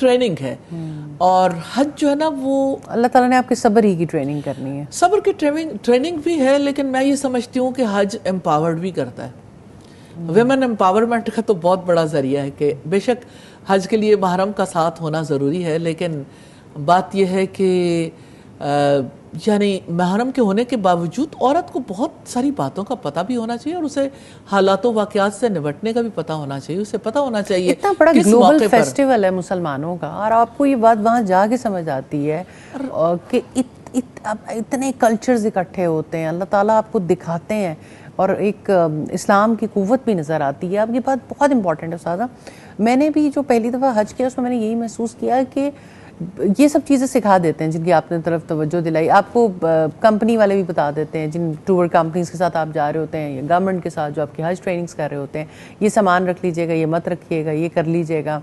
Training ہے. اور حج جو ہے نا وہ اللہ تعالیٰ نے آپ کے صبر ہی کی ٹریننگ کرنی ہے. صبر کی ٹریننگ بھی ہے، لیکن میں یہ سمجھتی ہوں کہ حج امپاورڈ بھی کرتا ہے. ویمن امپاورمنٹ کا تو بہت بڑا ذریعہ ہے کہ بے شک حج کے لیے محرم کا ساتھ ہونا ضروری ہے، لیکن بات یہ ہے کہ یعنی محرم کے ہونے کے باوجود عورت کو بہت ساری باتوں کا پتہ بھی ہونا چاہیے، اور اسے حالات و واقعات سے نمٹنے کا بھی پتہ ہونا چاہیے. اسے پتہ ہونا چاہیے اتنا بڑا گلوبل فیسٹیول ہے مسلمانوں کا، اور آپ کو یہ بات وہاں جا کے سمجھ آتی ہے کہ اتنے کلچرز اکٹھے ہوتے ہیں، اللہ تعالیٰ آپ کو دکھاتے ہیں، اور ایک اسلام کی قوت بھی نظر آتی ہے. اب یہ بات بہت امپورٹنٹ ہے استاذہ. میں نے بھی جو پہلی دفعہ حج کیا اس میں نے یہی محسوس کیا کہ یہ سب چیزیں سکھا دیتے ہیں جن کی آپ نے طرف توجہ دلائی. آپ کو کمپنی والے بھی بتا دیتے ہیں، جن ٹور کمپنیز کے ساتھ آپ جا رہے ہوتے ہیں یا گورنمنٹ کے ساتھ جو آپ کی حج ٹریننگز کر رہے ہوتے ہیں، یہ سامان رکھ لیجئے گا، یہ مت رکھیے گا، یہ کر لیجئے گا،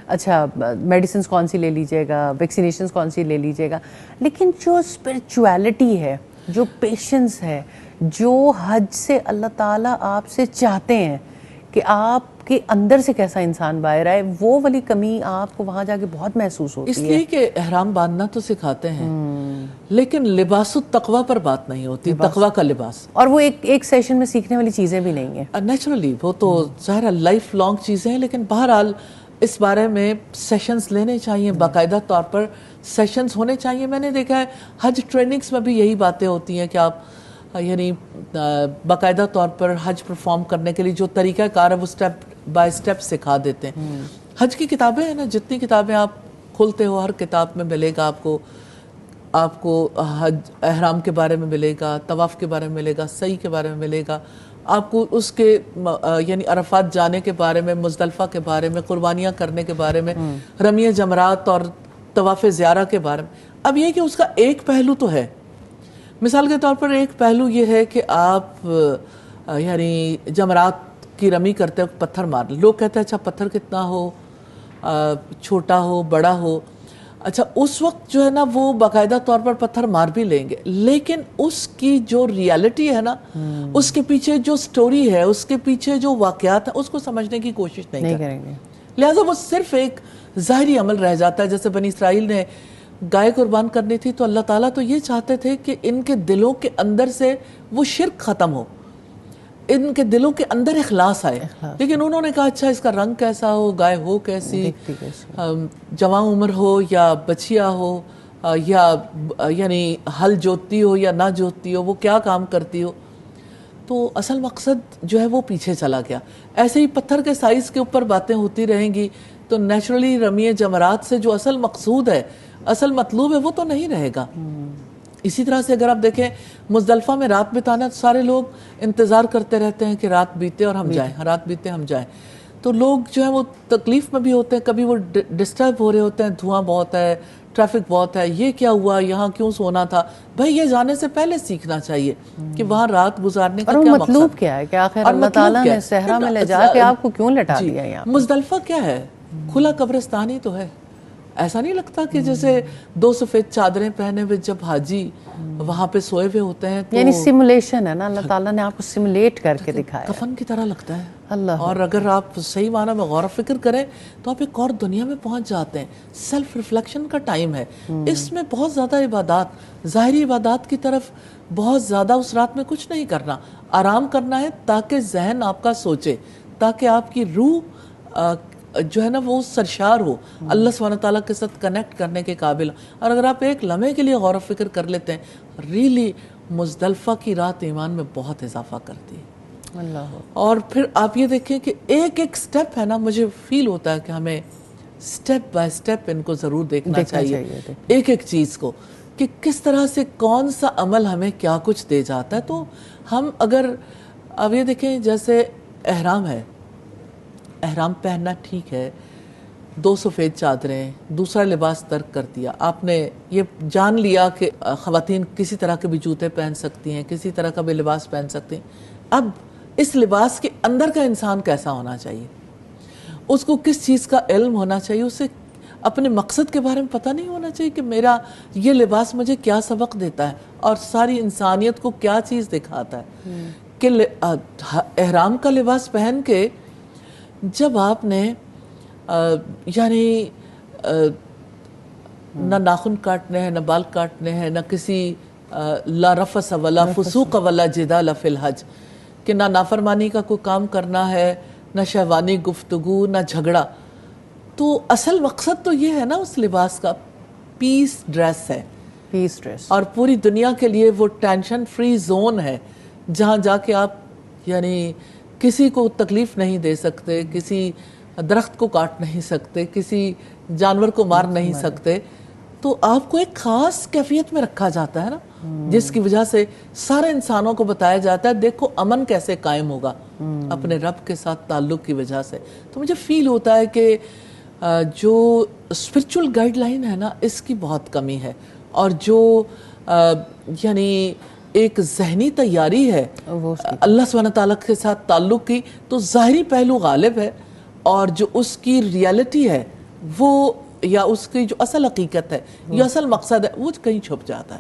اچھا میڈیسنز کون سی لے لیجئے گا، ویکسینیشنز کون سی لے لیجئے گا. لیکن جو اسپرچویلٹی ہے، جو پیشنس ہے، جو حج سے اللہ تعالیٰ آپ سے چاہتے ہیں کہ آپ کے اندر سے کیسا انسان باہر آئے، وہ والی کمی آپ کو وہاں جا کے بہت محسوس ہوتی ہے. اس لیے کہ احرام باندھنا تو سکھاتے ہیں، لیکن لباس التقویٰ پر بات نہیں ہوتی، تقویٰ کا لباس. اور وہ ایک سیشن میں سیکھنے والی چیزیں بھی نہیں ہیں. نیچرلی وہ تو ظاہر لائف لانگ چیزیں ہیں، لیکن بہرحال اس بارے میں سیشنز لینے چاہیے، باقاعدہ طور پر سیشنز ہونے چاہیے. میں نے دیکھا ہے حج ٹریننگز میں بھی یہی باتیں ہوتی ہیں کہ آپ یعنی باقاعدہ طور پر حج پرفارم کرنے کے لیے جو طریقہ کار ہے وہ سٹیپ بائی سٹیپ سکھا دیتے ہیں. حج کی کتابیں ہیں نا، جتنی کتابیں آپ کھولتے ہو ہر کتاب میں ملے گا آپ کو حج احرام کے بارے میں ملے گا، طواف کے بارے میں ملے گا، سعی کے بارے میں ملے گا، آپ کو اس کے یعنی عرفات جانے کے بارے میں، مزدلفہ کے بارے میں، قربانیاں کرنے کے بارے میں، رمی جمرات اور طواف زیارہ کے بارے میں. اب یہ کہ اس کا ایک پہلو تو ہے. مثال کے طور پر ایک پہلو یہ ہے کہ آپ یعنی جمرات کی رمی کرتے وقت پتھر مار لیں. لوگ کہتے ہیں اچھا پتھر کتنا ہو، چھوٹا ہو، بڑا ہو. اچھا اس وقت جو ہے نا وہ باقاعدہ طور پر پتھر مار بھی لیں گے، لیکن اس کی جو ریالٹی ہے نا، اس کے پیچھے جو سٹوری ہے، اس کے پیچھے جو واقعات ہیں، اس کو سمجھنے کی کوشش نہیں کریں گے. لہٰذا وہ صرف ایک ظاہری عمل رہ جاتا ہے. جیسے بنی اسرائیل نے گائے قربان کرنی تھی تو اللہ تعالیٰ تو یہ چاہتے تھے کہ ان کے دلوں کے اندر سے وہ شرک ختم ہو، ان کے دلوں کے اندر اخلاص آئے. لیکن انہوں نے کہا اچھا اس کا رنگ کیسا ہو، گائے ہو کیسی، جوان عمر ہو یا بچیا ہو، یا یعنی ہل جوتتی ہو یا نہ جوتتی ہو، وہ کیا کام کرتی ہو. تو اصل مقصد جو ہے وہ پیچھے چلا گیا. ایسے ہی پتھر کے سائز کے اوپر باتیں ہوتی رہیں گی تو نیچرلی رمی جمرات سے جو اصل مقصود ہے، اصل مطلوب ہے، وہ تو نہیں رہے گا. اسی طرح سے اگر آپ دیکھیں مزدلفہ میں رات بتانا، تو سارے لوگ انتظار کرتے رہتے ہیں کہ رات بیتے اور ہم جائیں، رات بیتے ہم جائیں. تو لوگ جو ہیں وہ تکلیف میں بھی ہوتے ہیں، کبھی وہ ڈسٹرب ہو رہے ہوتے ہیں، دھواں بہت ہے، ٹریفک بہت ہے، یہ کیا ہوا، یہاں کیوں سونا تھا. بھائی یہ جانے سے پہلے سیکھنا چاہیے کہ وہاں رات گزارنے کا کیا مطلوب کیا ہے، کہ آخر اللہ تعالیٰ نے صحرا میں لے جا کے آپ کو کیوں لٹا دیا. یہاں مزدلفہ کیا ہے، کھلا قبرستان ہی تو ہے. ایسا نہیں لگتا کہ جیسے 2 سفید چادریں پہنے ہوئے جب حاجی وہاں پہ سوئے ہوئے ہوتے ہیں، یعنی سیمولیشن ہے نا، اللہ تعالیٰ نے آپ کو سیمولیٹ کر کے دکھایا، کفن کی طرح لگتا ہے. اللہ. اور اگر آپ صحیح معنی میں غور و فکر کریں تو آپ ایک اور دنیا میں پہنچ جاتے ہیں. سیلف ریفلیکشن کا ٹائم ہے. اس میں بہت زیادہ عبادات، ظاہری عبادات کی طرف بہت زیادہ اس رات میں کچھ نہیں کرنا، آرام کرنا ہے تاکہ ذہن آپ کا سوچے، تاکہ آپ کی روح جو ہے نا وہ سرشار ہو، اللہ سبحانہ تعالیٰ کے ساتھ کنیکٹ کرنے کے قابل. اور اگر آپ ایک لمحے کے لیے غور و فکر کر لیتے ہیں، ریلی مزدلفہ کی رات ایمان میں بہت اضافہ کرتی ہے. اللہ. اور پھر آپ یہ دیکھیں کہ ایک ایک سٹیپ ہے نا، مجھے فیل ہوتا ہے کہ ہمیں سٹیپ بائی سٹیپ ان کو ضرور دیکھنا چاہیے، ایک ایک چیز کو، کہ کس طرح سے کون سا عمل ہمیں کیا کچھ دے جاتا ہے. تو ہم اگر اب یہ دیکھیں جیسے احرام ہے، احرام پہننا ٹھیک ہے، 2 سفید چادریں، دوسرا لباس ترک کر دیا. آپ نے یہ جان لیا کہ خواتین کسی طرح کے بھی جوتے پہن سکتی ہیں، کسی طرح کا بھی لباس پہن سکتی ہیں. اب اس لباس کے اندر کا انسان کیسا ہونا چاہیے، اس کو کس چیز کا علم ہونا چاہیے، اسے اپنے مقصد کے بارے میں پتہ نہیں ہونا چاہیے کہ میرا یہ لباس مجھے کیا سبق دیتا ہے اور ساری انسانیت کو کیا چیز دکھاتا ہے. کہ احرام کا لباس پہن کے جب آپ نے یعنی نہ ناخن کاٹنے ہیں، نہ بال کاٹنے ہیں، نہ کسی لا رفس ولا فسوق ولا جدال فی الحج، کہ نہ نافرمانی کا کوئی کام کرنا ہے، نہ شہوانی گفتگو، نہ جھگڑا. تو اصل مقصد تو یہ ہے نا اس لباس کا، پیس ڈریس ہے، پیس ڈریس، اور پوری دنیا کے لیے وہ ٹینشن فری زون ہے جہاں جا کے آپ یعنی کسی کو تکلیف نہیں دے سکتے، کسی درخت کو کاٹ نہیں سکتے، کسی جانور کو مار نہیں سکتے. تو آپ کو ایک خاص کیفیت میں رکھا جاتا ہے نا، جس کی وجہ سے سارے انسانوں کو بتایا جاتا ہے دیکھو امن کیسے قائم ہوگا اپنے رب کے ساتھ تعلق کی وجہ سے. تو مجھے فیل ہوتا ہے کہ جو اسپرچول گائیڈ لائن ہے نا اس کی بہت کمی ہے، اور جو یعنی ایک ذہنی تیاری ہے اللہ سبحانہ تعالیٰ کے ساتھ تعلق کی، تو ظاہری پہلو غالب ہے، اور جو اس کی ریالٹی ہے وہ یا اس کی جو اصل حقیقت ہے یا اصل مقصد ہے وہ کہیں چھپ جاتا ہے.